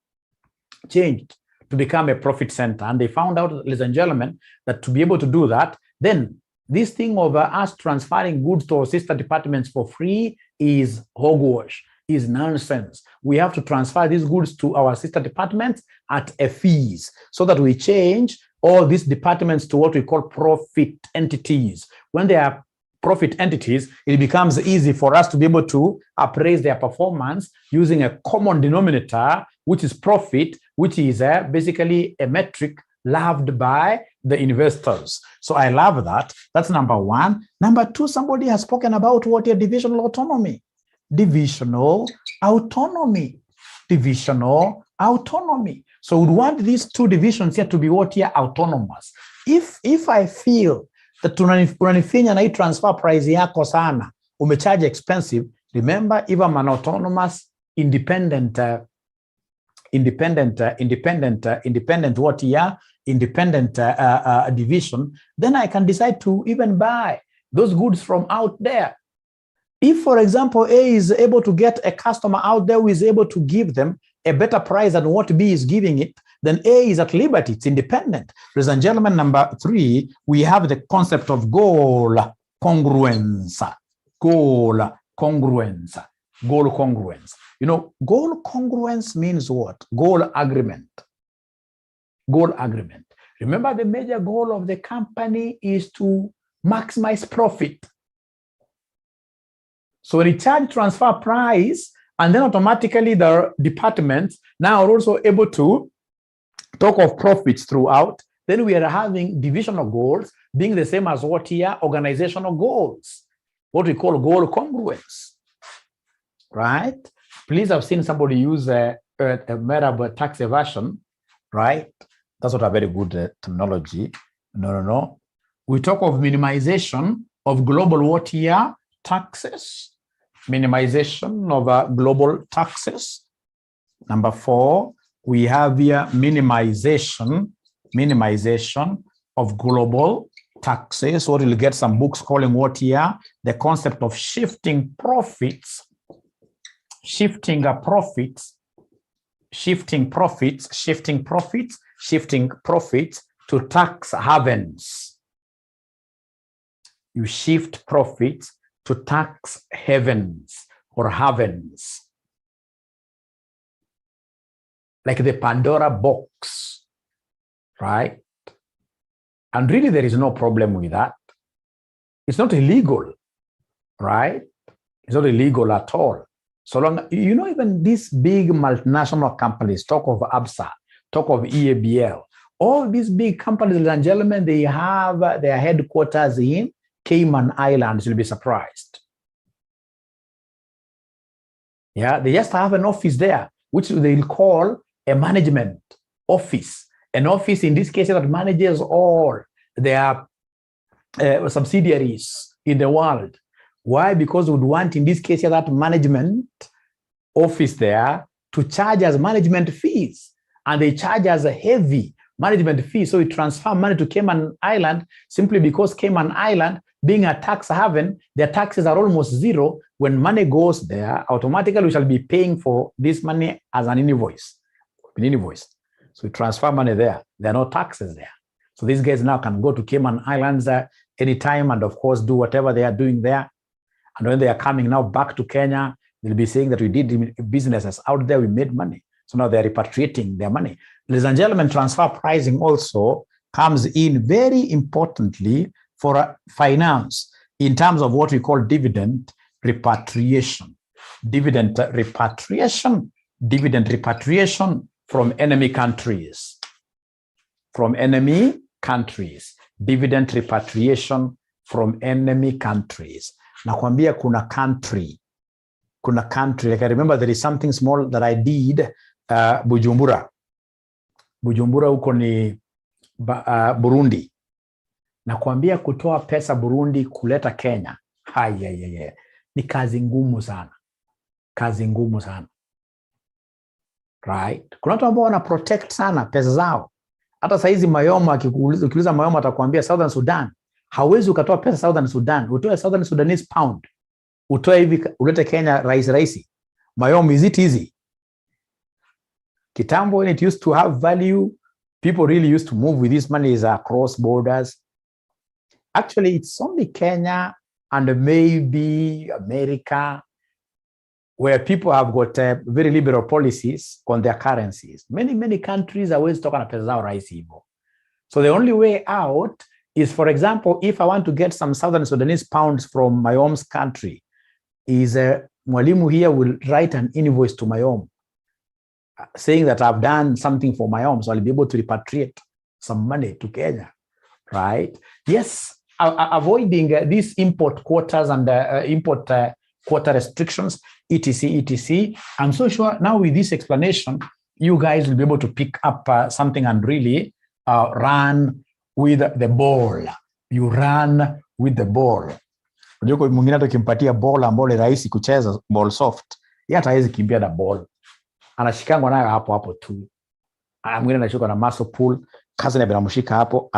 changed to become a profit center. And they found out, ladies and gentlemen, that to be able to do that, then this thing of us transferring goods to our sister departments for free is hogwash, is nonsense. We have to transfer these goods to our sister departments at a fees, so that we change all these departments to what we call profit entities. When they are profit entities, it becomes easy for us to be able to appraise their performance using a common denominator, which is profit, which is basically a metric loved by the investors. So I love that. That's number one. Number two, somebody has spoken about what is divisional autonomy. Divisional autonomy. So we want these two divisions here to be what here? Autonomous. If I feel that unanifinya na hii transfer price yako sana, umecharge expensive, remember, if I'm an autonomous, independent division, then I can decide to even buy those goods from out there. If, for example, A is able to get a customer out there who is able to give them a better price than what B is giving it, then A is at liberty, it's independent. Ladies and gentlemen, number three, we have the concept of goal congruence. Goal congruence. You know, goal congruence means what? Goal agreement. Remember, the major goal of the company is to maximize profit. So when you charge transfer price, and then automatically the departments now are also able to talk of profits throughout, then we are having divisional goals being the same as what here? Organizational goals. What we call goal congruence, right? Please have seen somebody use a Merab tax evasion, right? That's not a very good terminology. No. We talk of minimization of global what here? Taxes. Minimization of global taxes. Number four, we have here minimization of global taxes. What you'll get some books calling what here? The concept of shifting profits to tax havens. You shift profits to tax havens or havens. Like the Pandora box, right? And really there is no problem with that. It's not illegal, right? It's not illegal at all. So long, you know, even these big multinational companies, talk of ABSA, talk of EABL, all these big companies, ladies and gentlemen, they have their headquarters in Cayman Islands. You'll be surprised. Yeah, they just have an office there, which they'll call a management office. An office in this case that manages all their subsidiaries in the world. Why? Because we would want in this case that management office there to charge us management fees, and they charge us a heavy management fee. So we transfer money to Cayman Island simply because Cayman Island, being a tax haven, their taxes are almost zero. When money goes there, automatically we shall be paying for this money as an invoice. So we transfer money there. There are no taxes there. So these guys now can go to Cayman Islands anytime and of course do whatever they are doing there. And when they are coming now back to Kenya, they'll be saying that we did businesses out there, we made money. So now they're repatriating their money. Ladies and gentlemen, transfer pricing also comes in very importantly for finance in terms of what we call dividend repatriation. Dividend repatriation from enemy countries. Dividend repatriation from enemy countries. Nakwambia kuna country. Like I remember there is something small that I did Bujumbura huko ni Burundi. Nakwambia kutoa pesa Burundi kuleta Kenya. Ni kazi ngumu sana. Right? Kuna watu ambao wana protect sana pesa zao. Hata saizi Mayoma ukiuliza Mayoma atakwambia Southern Sudan, hawezi ukatoa pesa Southern Sudan, utoe Southern Sudanese pound, utoe hivi ulete Kenya rahisi. Mayoma, is it easy? Kitambo, when it used to have value, people really used to move with this money across borders. Actually, it's only Kenya and maybe America where people have got very liberal policies on their currencies. Many countries are always talking about pesa zao rahisi hivyo. So the only way out is, for example, if I want to get some Southern Sudanese pounds from my home country, is Mwalimu here will write an invoice to my home saying that I've done something for my home, so I'll be able to repatriate some money to Kenya, right? Yes, avoiding these import quotas and import quota restrictions, etc. I'm so sure now with this explanation, you guys will be able to pick up something and really run with the ball. You run with the ball. Unajua mwingine hata kimpatia ball ambayo ni rahisi kucheza, ball soft, yeye hatawezi kimbia na ball. Anashikangwa nayo hapo tu. Mwingine anashika na muscle pull, kazi na binamshika hapo,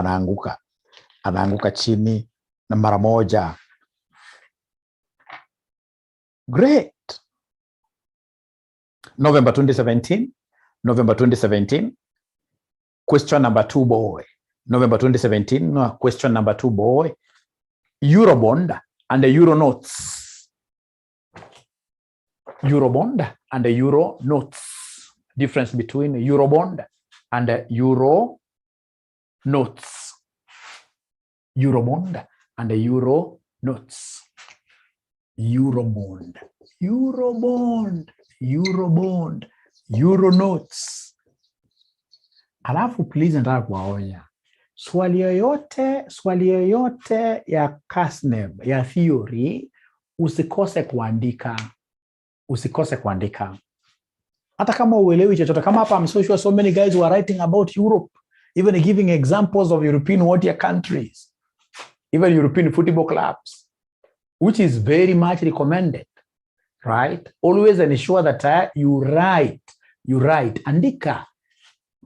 anaanguka chini na mara moja. Great. November 2017, question number 2, boy. November 2017, question number 2, boy. Eurobond and the Euro notes. Eurobond and the Euro notes. Difference between Eurobond and the Euro notes. Eurobond and the Euro notes. Eurobond, Euro notes. Alafu please nataka kuwaonya. Swali yoyote ya CASNEB, ya theory, usikose kuandika. Hata kama uelewi chochote, kama hapa I'm so sure so many guys who are writing about Europe, even giving examples of European water countries, even European football clubs, which is very much recommended, right? Always ensure that you write. Andika.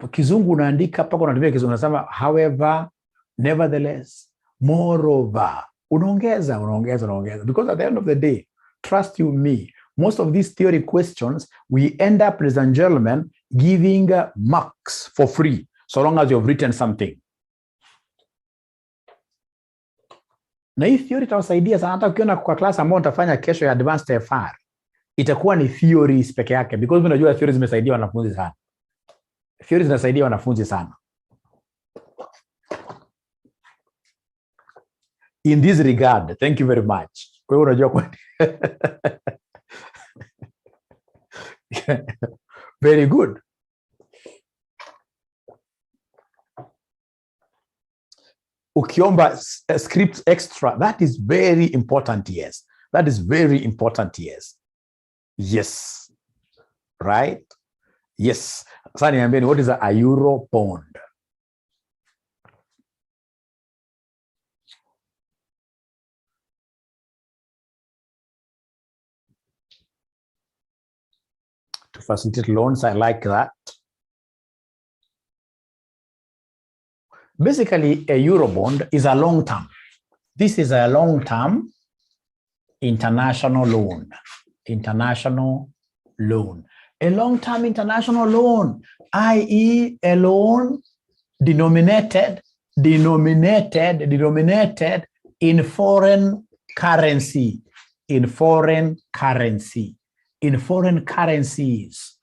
Kizungu unaandika paka unatumia Kizungu unasema however, nevertheless, moreover. Unaongeza. Because at the end of the day, trust you me, most of these theory questions, we end up, ladies and gentlemen, giving marks for free, so long as you've written something. Na hii theory itawasaidia sana, hata ukiona kwa class ambayo utafanya kesho ya advanced FR, itakuwa ni theories peke yake, because unajua theories zimesaidia wanafunzi sana. Theories zinasaidia wanafunzi sana. In this regard, thank you very much. Wewe unajua kwa very good. Ukiomba script extra, that is very important, yes. That is very important, yes. Yes. Right? Yes. Sasa niambieni, what is a euro bond? To facilitate loans, I like that. Basically, a euro bond is a long term. This is a long term international loan. International loan. A long term international loan, i.e. a loan denominated in foreign currency. In foreign currency. In foreign currencies.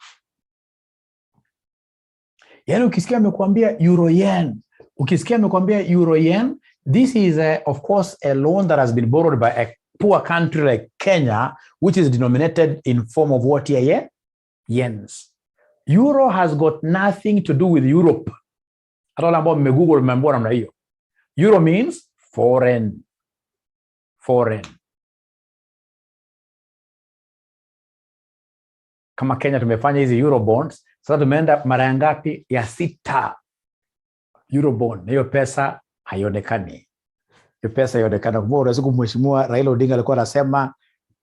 Yani ukisikia amekuambia euro yen, ukisikia amekuambia euro yen, this is of course a loan that has been borrowed by a poor country like Kenya, which is denominated in form of what here? Yens. Euro has got nothing to do with Europe. Hata ambao mmegoogle mmeambiwa namna hiyo. Euro means foreign. Foreign. Kama Kenya tumefanya hizi euro bonds, sasa tumeenda mara ngapi? Ya 6 euro bond. Hiyo pesa haionekani. Hiyo pesa haionekana. Kwa siku mheshimiwa Raila Odinga alikuwa anasema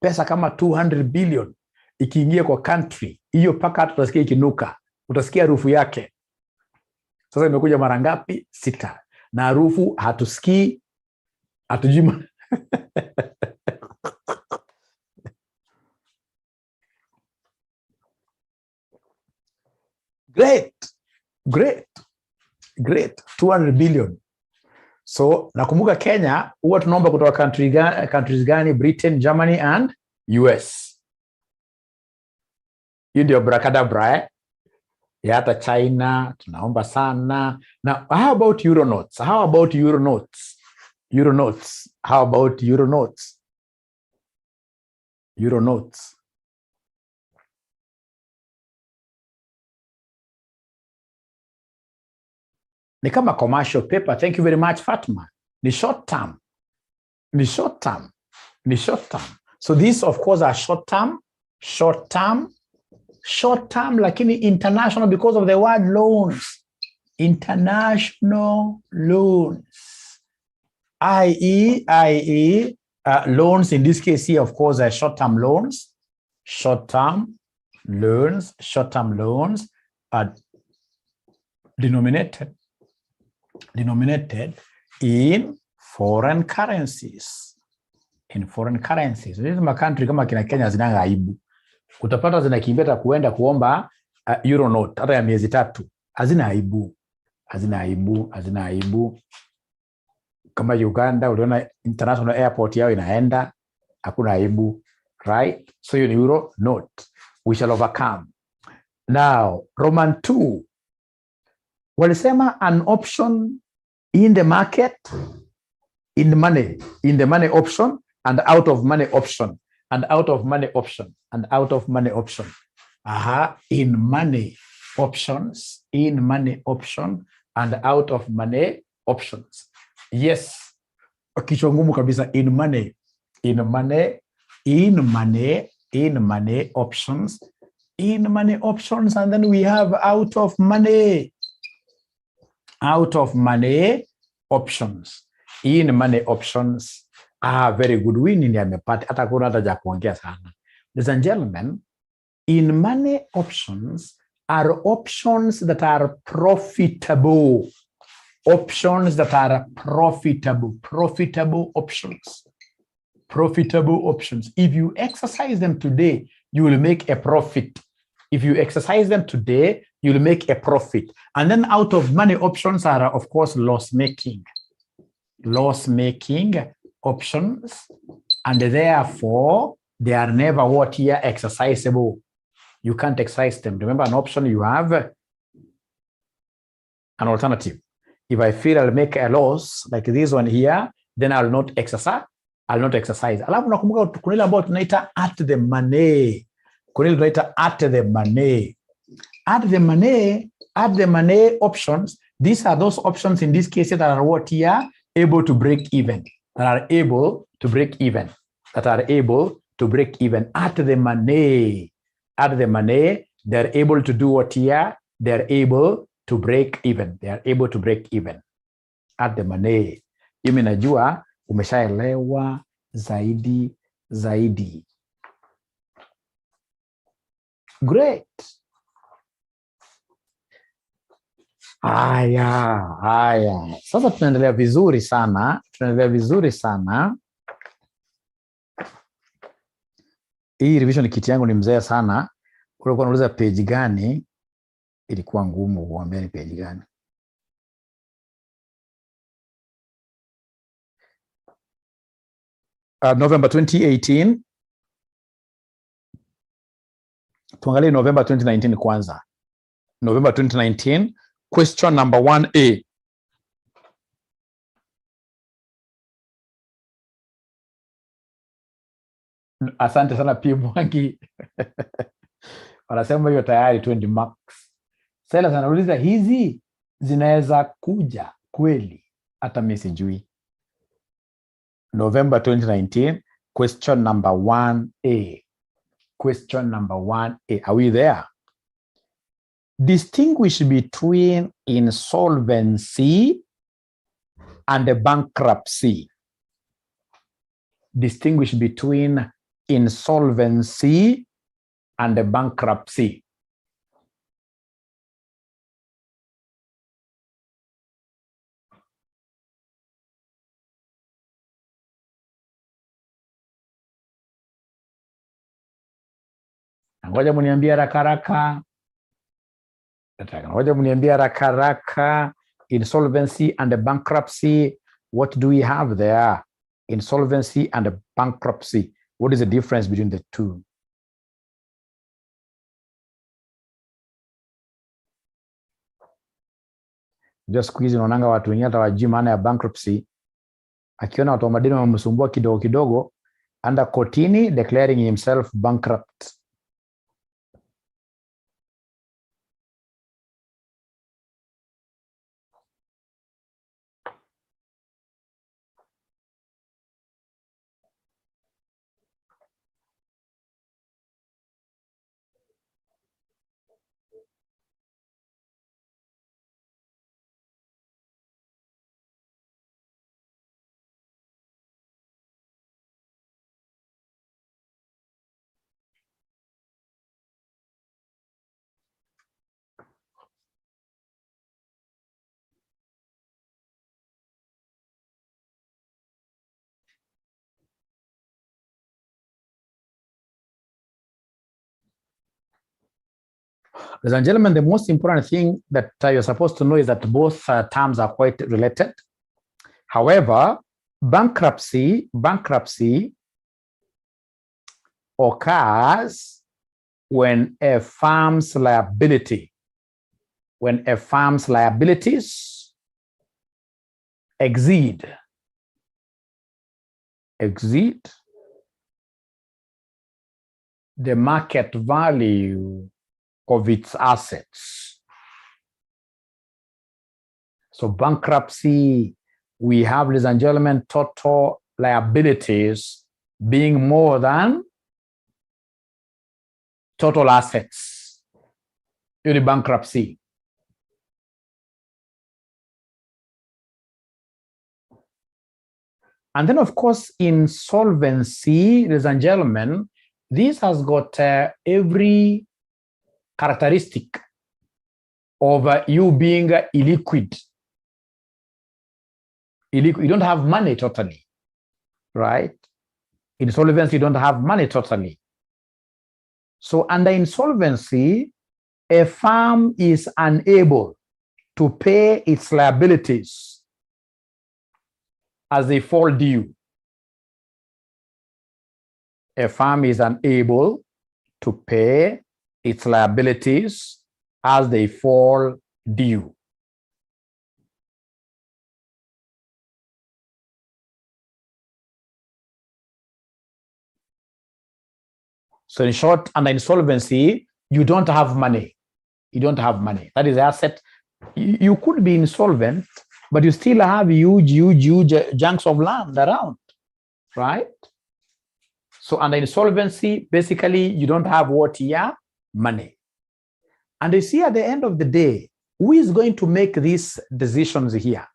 pesa kama 200 billion ikiingia kwa country, hiyo paka tutasikia ikinuka. Utasikia harufu yake. Sasa imekuja mara ngapi? 6. Na harufu hatusikii, hatujui. Great. 200 billion. So, nakumbuka Kenya, huwa tunaomba kutoka countries gani? Britain, Germany and US. Hiyo ndio brakadabra, ya hata China, tunaomba sana. Now, how about euro notes? How about euro notes? Euro notes. How about euro notes? Euro notes. Ni kama commercial paper. Thank you very much, Fatma. Ni short term. So these of course are short term, lakini international because of the word loans. International loans. i.e. loans in this case here, of course, are short-term loans. Short-term loans are denominated in foreign currencies. This is my country kama kina Kenya zinanga aibu. Utapata zinakimbia kuenda kuomba euro note hata ya miezi 3. Hazina aibu. Kama Uganda uliona international airport yao inaenda, hakuna aibu, right? So you euro note. We shall overcome. Now, Roman 2. Walisema an option in the market, in the money option, and out of money option, and out of money option, and out of money option. In money options, and out of money options. Yes. Kichwa ngumu kabisa. In money options, and then we have out of money options. In money options. Very good. Winning amepata hata kuna hata ja kuongea sana. Ladies and gentlemen, in money options are options that are profitable. Options that are profitable. Profitable options. Profitable options. If you exercise them today, you will make a profit. If you exercise them today, you'll make a profit. And then out of money options are, of course, loss-making. Loss-making options. And therefore, they are never what here exercisable. You can't exercise them. Remember, an option, you have an alternative. If I feel I'll make a loss, like this one here, then I'll not exercise. I'll not exercise. Alafu nakumbuka kuna ile ambayo tunaita at the money. Kuna ile tunaita at the money. At the money, at the money options, these are those options in this case that are what here able to break even. That are able to break even. That are able to break even at the money. At the money, they're able to do what here? They're able to break even. They are able to break even at the money. Mimi najua umeshaelewa zaidi. Great. Haya. Sasa tunaendelea vizuri sana. Hii revision kit yangu ni mzee sana. Ulikuwa unauliza page gani? Ilikuwa ngumu kuambia ni page gani. November 2018. Tuangalie November 2019 kwanza. November 2019, question number 1A. Asante sana P. Mwangi. Wanasema hiyo tayari 20 marks. Sasa anauliza hizi zinaweza kuja kweli? Hata mimi sijui. November 2019, question number 1A. Question number 1A. Are we there? Distinguish between insolvency and bankruptcy. Distinguish between insolvency and bankruptcy. Ngoja muniambie haraka. Insolvency and bankruptcy. What do we have there? Insolvency and bankruptcy. What is the difference between the two? Just squeeze unaonanga watu wengine hata wajui maana ya bankruptcy. Akiona watu wa madeni wamemsumbua kidogo under kotini declaring himself bankrupt. Ladies and gentlemen, the most important thing that you're supposed to know is that both terms are quite related. However, bankruptcy occurs when a firm's liabilities exceed the market value of its assets. So bankruptcy, we have, ladies and gentlemen, total liabilities being more than total assets. You're the bankruptcy. And then, of course, insolvency, ladies and gentlemen, this has got every characteristic of you being illiquid. You don't have money totally, right? Insolvency, you don't have money totally. So under insolvency, a firm is unable to pay its liabilities as they fall due. A firm is unable to pay its liabilities as they fall due. So in short, under insolvency, you don't have money. You don't have money. That is the asset. You could be insolvent, but you still have huge chunks of land around, right? So under insolvency, basically, you don't have what here? Money. And you see at the end of the day, who is going to make these decisions here?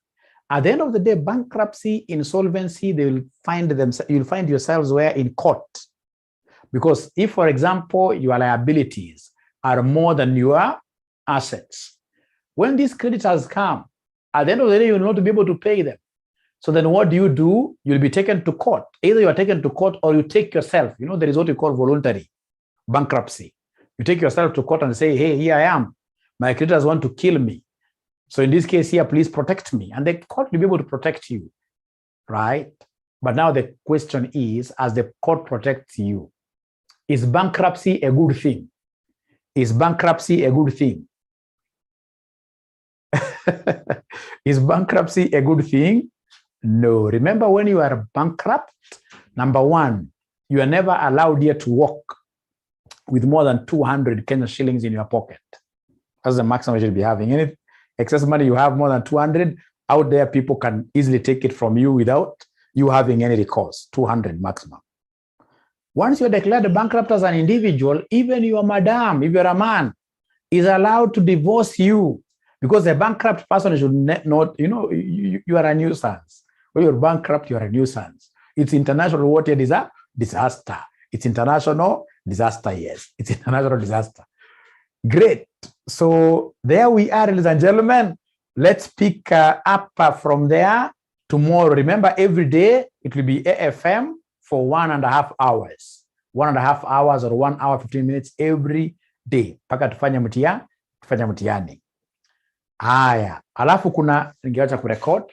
At the end of the day, bankruptcy, insolvency, they will find themselves, you'll find yourselves where in court. Because if, for example, your liabilities are more than your assets, when these creditors come, at the end of the day, you will not be able to pay them. So then what do? You'll be taken to court. Either you are taken to court or you take yourself. You know, there is what we call voluntary bankruptcy. You take yourself to court and say, hey, here I am. My creditors want to kill me. So in this case here, please protect me. And the court will be able to protect you, right? But now the question is, as the court protects you, is bankruptcy a good thing? Is bankruptcy a good thing? Is bankruptcy a good thing? No. Remember, when you are bankrupt, number one, you are never allowed here to walk with more than 200 Kenya shillings in your pocket. That's the maximum you should be having. Any excess money you have more than 200, out there people can easily take it from you without you having any recourse. 200 maximum. Once you're declared bankrupt as an individual, even your madam, if you're a man, is allowed to divorce you, because a bankrupt person should not, you know, you are a nuisance. When you're bankrupt, you are a nuisance. It's international what it is a disaster. It's international disaster, yes. It's international disaster. Great. So there we are, ladies and gentlemen. Let's pick up from there tomorrow. Remember, every day it will be AFM for 1.5 hours. 1.5 hours or 1 hour, 15 minutes every day. Paka tufanya mtihani. Haya. Alafu kuna, ningeacha kurecord.